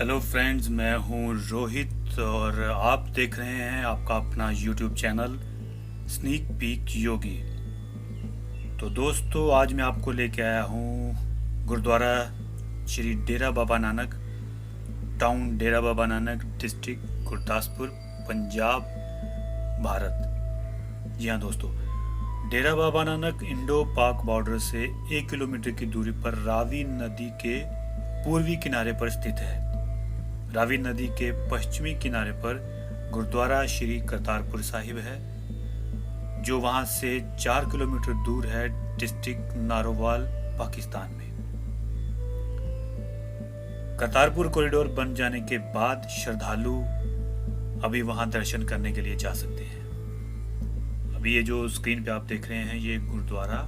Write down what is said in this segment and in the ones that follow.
Hello friends, मैं हूँ रोहित और आप देख रहे हैं आपका अपना यूट्यूब चैनल स्नीक पीक योगी। तो दोस्तों, आज मैं आपको लेके आया हूँ गुरुद्वारा श्री डेरा बाबा नानक, टाउन डेरा बाबा नानक, डिस्ट्रिक्ट गुरदासपुर, पंजाब, भारत। जी हाँ दोस्तों, डेरा बाबा नानक इंडो पाक बॉर्डर से 1 किलोमीटर की दूरी पर रावी नदी के पूर्वी किनारे पर स्थित है। रावी नदी के पश्चिमी किनारे पर गुरुद्वारा श्री करतारपुर साहिब है, जो वहां से 4 किलोमीटर दूर है, डिस्ट्रिक्ट नारोवाल, पाकिस्तान में। करतारपुर कॉरिडोर बन जाने के बाद श्रद्धालु अभी वहां दर्शन करने के लिए जा सकते हैं। अभी ये जो स्क्रीन पे आप देख रहे हैं, ये गुरुद्वारा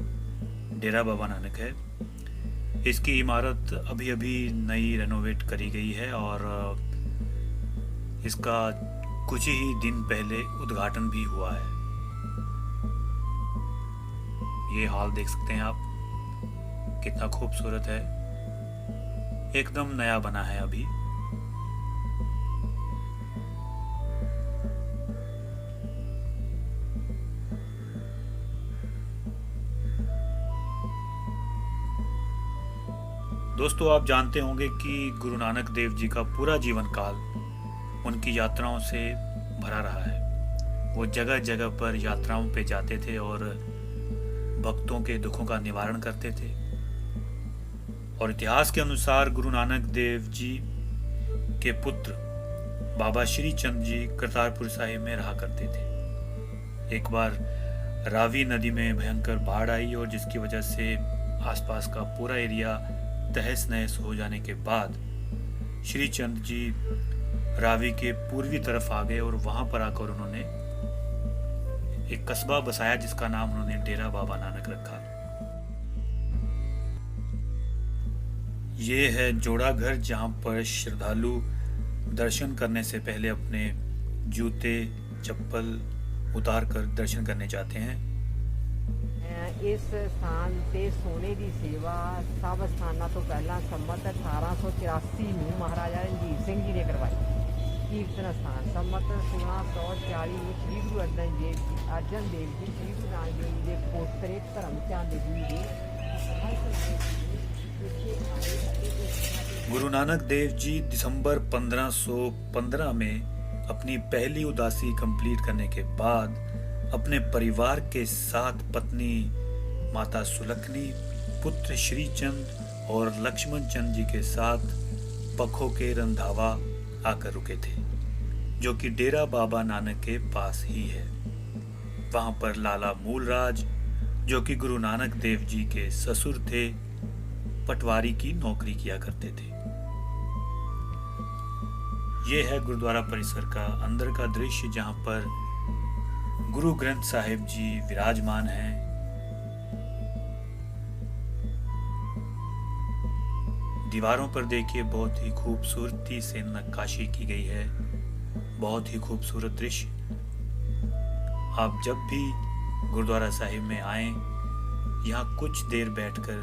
डेरा बाबा नानक है। इसकी इमारत अभी अभी नई रेनोवेट करी गई है और इसका कुछ ही दिन पहले उद्घाटन भी हुआ है। ये हॉल देख सकते हैं आप, कितना खूबसूरत है, एकदम नया बना है अभी। दोस्तों, आप जानते होंगे कि गुरु नानक देव जी का पूरा जीवन काल उनकी यात्राओं से भरा रहा है। वो जगह जगह पर यात्राओं पे जाते थे और भक्तों के दुखों का निवारण करते थे। और इतिहास के अनुसार गुरु नानक देव जी के पुत्र बाबा श्री चंद जी करतारपुर साहिब में रहा करते थे। एक बार रावी नदी में भयंकर बाढ़ आई और जिसकी वजह से आसपास का पूरा एरिया तहस नहस हो जाने के बाद श्री चंद जी रावी के पूर्वी तरफ आ गए और वहां पर आकर उन्होंने एक कस्बा बसाया जिसका नाम उन्होंने डेरा बाबा नानक रखा। ये है जोड़ा घर, जहां पर श्रद्धालु दर्शन करने से पहले अपने जूते चप्पल उतार कर दर्शन करने जाते हैं। इस स्थान ਤੇ ਸੋਨੇ ਦੀ ਸੇਵਾ ਸਭ ਸਥਾਨਾਂ ਤੋਂ ਪਹਿਲਾਂ ਸੰਮਤ 1884 ਨੂੰ ਮਹਾਰਾਜਾ ਰਣਜੀਤ ਸਿੰਘ ਜੀ ਨੇ ਕਰਵਾਈ। ਕੀਰਤਨ ਸਥਾਨ ਸੰਮਤ 1640 ਨੂੰ ਸ੍ਰੀ ਗੁਰੂ ਅਰਜਨ ਦੇਵ ਜੀ ਸ੍ਰੀ ਗੁਰੂ ਨਾਨਕ ਦੇਵ ਜੀ ਦੇ ਪੋਤਰੇ ਧਰਮ ਚੰਦ ਜੀ ਦੇ गुरु नानक देव जी दिसंबर 1515 में अपनी पहली उदासी कंप्लीट करने के बाद अपने परिवार के साथ पत्नी माता सुलखनी, पुत्र श्रीचंद और लक्ष्मण चंद जी के साथ पखो के रंधावा आकर रुके थे, जो कि डेरा बाबा नानक के पास ही है। वहां पर लाला मूलराज, जो कि गुरु नानक देव जी के ससुर थे, पटवारी की नौकरी किया करते थे। ये है गुरुद्वारा परिसर का अंदर का दृश्य, जहां पर गुरु ग्रंथ साहिब जी विराजमान हैं। दीवारों पर देखिए, बहुत ही खूबसूरती से नक्काशी की गई है, बहुत ही खूबसूरत दृश्य। आप जब भी गुरुद्वारा साहिब में आएं, यहाँ कुछ देर बैठकर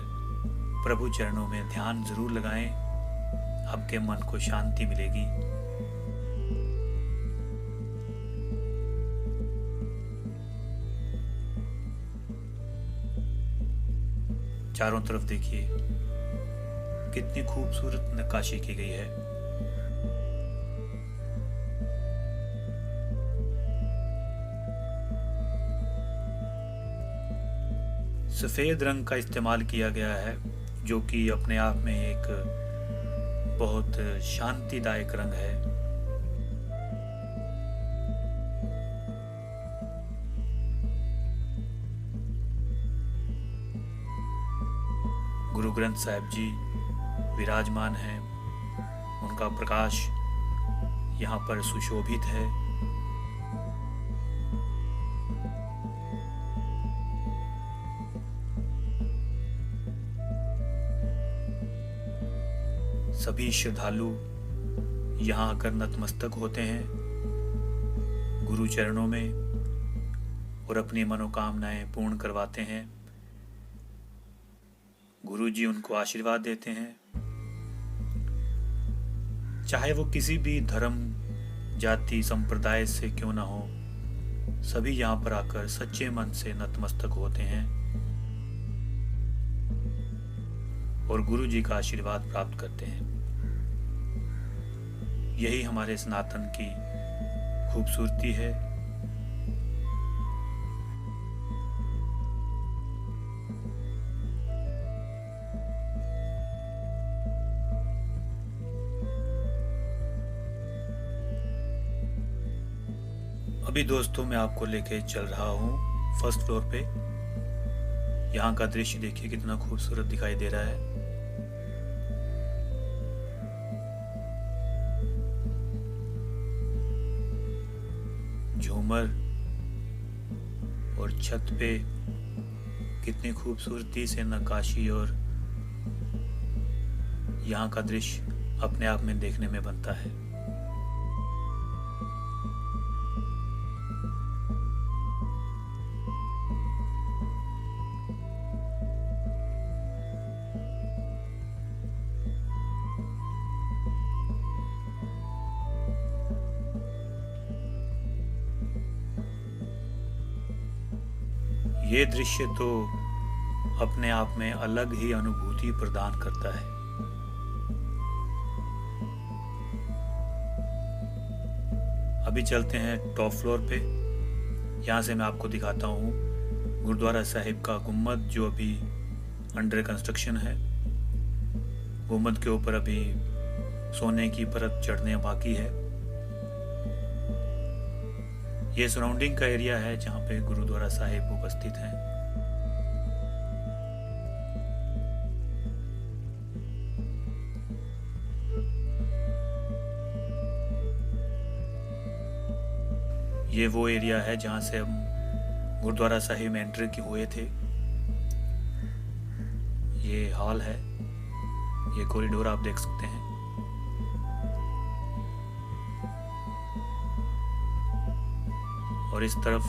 प्रभु चरणों में ध्यान जरूर लगाएं, आपके मन को शांति मिलेगी। चारों तरफ देखिए कितनी खूबसूरत नक्काशी की गई है। सफेद रंग का इस्तेमाल किया गया है, जो कि अपने आप में एक बहुत शांतिदायक रंग है। गुरु ग्रंथ साहिब जी विराजमान हैं, उनका प्रकाश यहाँ पर सुशोभित है। सभी श्रद्धालु यहाँ आकर नतमस्तक होते हैं गुरु चरणों में और अपनी मनोकामनाएं पूर्ण करवाते हैं। गुरु जी उनको आशीर्वाद देते हैं। चाहे वो किसी भी धर्म, जाति, संप्रदाय से क्यों ना हो, सभी यहाँ पर आकर सच्चे मन से नतमस्तक होते हैं और गुरु जी का आशीर्वाद प्राप्त करते हैं। यही हमारे सनातन की खूबसूरती है। अभी दोस्तों मैं आपको लेके चल रहा हूँ फर्स्ट फ्लोर पे। यहाँ का दृश्य देखिए कितना खूबसूरत दिखाई दे रहा है। झूमर और छत पे कितनी खूबसूरती से नक्काशी और यहाँ का दृश्य अपने आप में देखने में बनता है। ये दृश्य तो अपने आप में अलग ही अनुभूति प्रदान करता है। अभी चलते हैं टॉप फ्लोर पे। यहाँ से मैं आपको दिखाता हूँ गुरुद्वारा साहिब का गुम्बद, जो अभी अंडर कंस्ट्रक्शन है। गुम्बद के ऊपर अभी सोने की परत चढ़ने बाकी है। ये सराउंडिंग का एरिया है जहाँ पे गुरुद्वारा साहिब उपस्थित हैं। ये वो एरिया है जहाँ से हम गुरुद्वारा साहिब में एंटर हुए थे। ये हॉल है, ये कॉरिडोर आप देख सकते हैं। और इस तरफ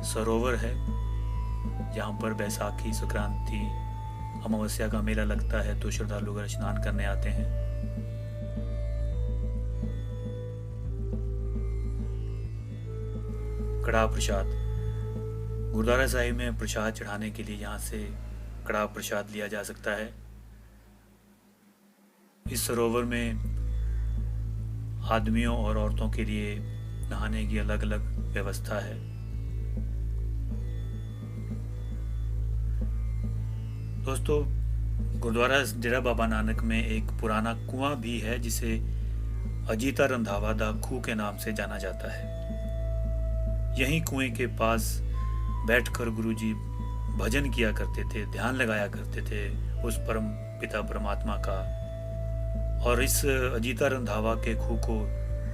सरोवर है जहाँ पर बैसाखी, संक्रांति, अमावस्या का मेला लगता है तो श्रद्धालु लोग स्नान करने आते हैं। कड़ाह प्रसाद, गुरुद्वारा साहिब में प्रसाद चढ़ाने के लिए यहाँ से कड़ाह प्रसाद लिया जा सकता है। इस सरोवर में आदमियों और औरतों के लिए नहाने की अलग अलग व्यवस्था है। दोस्तों, गुरुद्वारा डेरा बाबा नानक में एक पुराना कुआं भी है जिसे अजीता रंधावा दा खूह के नाम से जाना जाता है। यहीं कुएं के पास बैठकर गुरुजी भजन किया करते थे, ध्यान लगाया करते थे उस परम पिता परमात्मा का। और इस अजीता रंधावा के खूह को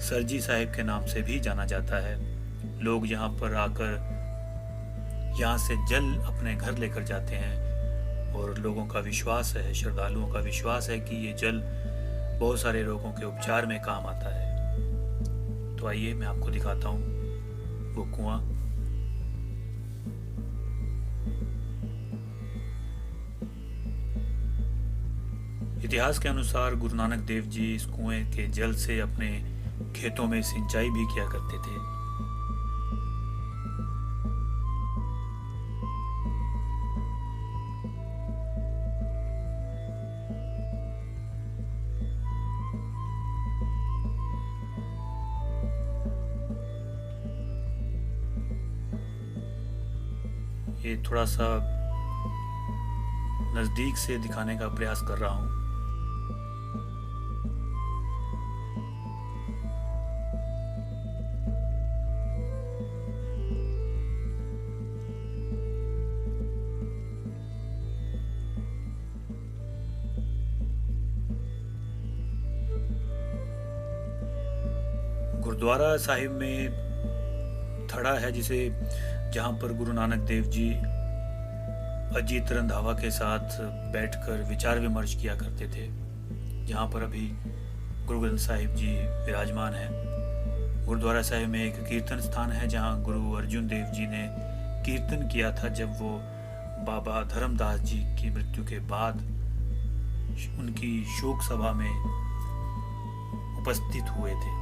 सरजी साहिब के नाम से भी जाना जाता है। लोग यहाँ पर आकर यहाँ से जल अपने घर लेकर जाते हैं और लोगों का विश्वास है, श्रद्धालुओं का विश्वास है कि ये जल बहुत सारे रोगों के उपचार में काम आता है। तो आइए मैं आपको दिखाता हूँ वो कुआं। इतिहास के अनुसार गुरु नानक देव जी इस कुएं के जल से अपने खेतों में सिंचाई भी किया करते थे। ये थोड़ा सा नजदीक से दिखाने का प्रयास कर रहा हूं। गुरुद्वारा साहिब में थड़ा है जिसे जहाँ पर गुरु नानक देव जी अजीत रंधावा के साथ बैठकर विचार विमर्श किया करते थे, जहाँ पर अभी गुरु ग्रंथ साहिब जी विराजमान हैं। गुरुद्वारा साहिब में एक कीर्तन स्थान है जहाँ गुरु अर्जुन देव जी ने कीर्तन किया था जब वो बाबा धर्मदास जी की मृत्यु के बाद उनकी शोक सभा में उपस्थित हुए थे।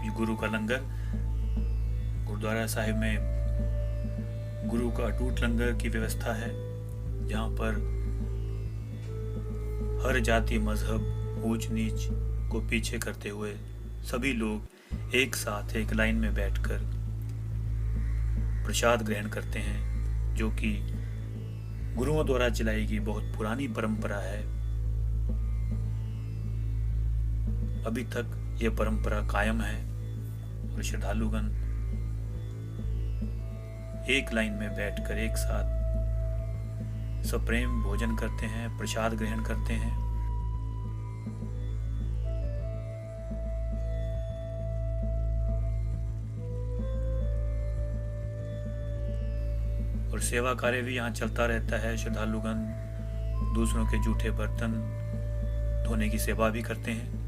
ये गुरु का लंगर गुरुद्वारा साहिब में गुरु का अटूट लंगर की व्यवस्था है, जहाँ पर हर जाति मजहब ऊंच नीच को पीछे करते हुए सभी लोग एक साथ एक लाइन में बैठकर प्रसाद ग्रहण करते हैं, जो कि गुरुओं द्वारा चलाई गई बहुत पुरानी परंपरा है। अभी तक यह परंपरा कायम है और श्रद्धालुगण एक लाइन में बैठकर एक साथ सप्रेम भोजन करते हैं, प्रसाद ग्रहण करते हैं। और सेवा कार्य भी यहाँ चलता रहता है। श्रद्धालुगण दूसरों के जूठे बर्तन धोने की सेवा भी करते हैं।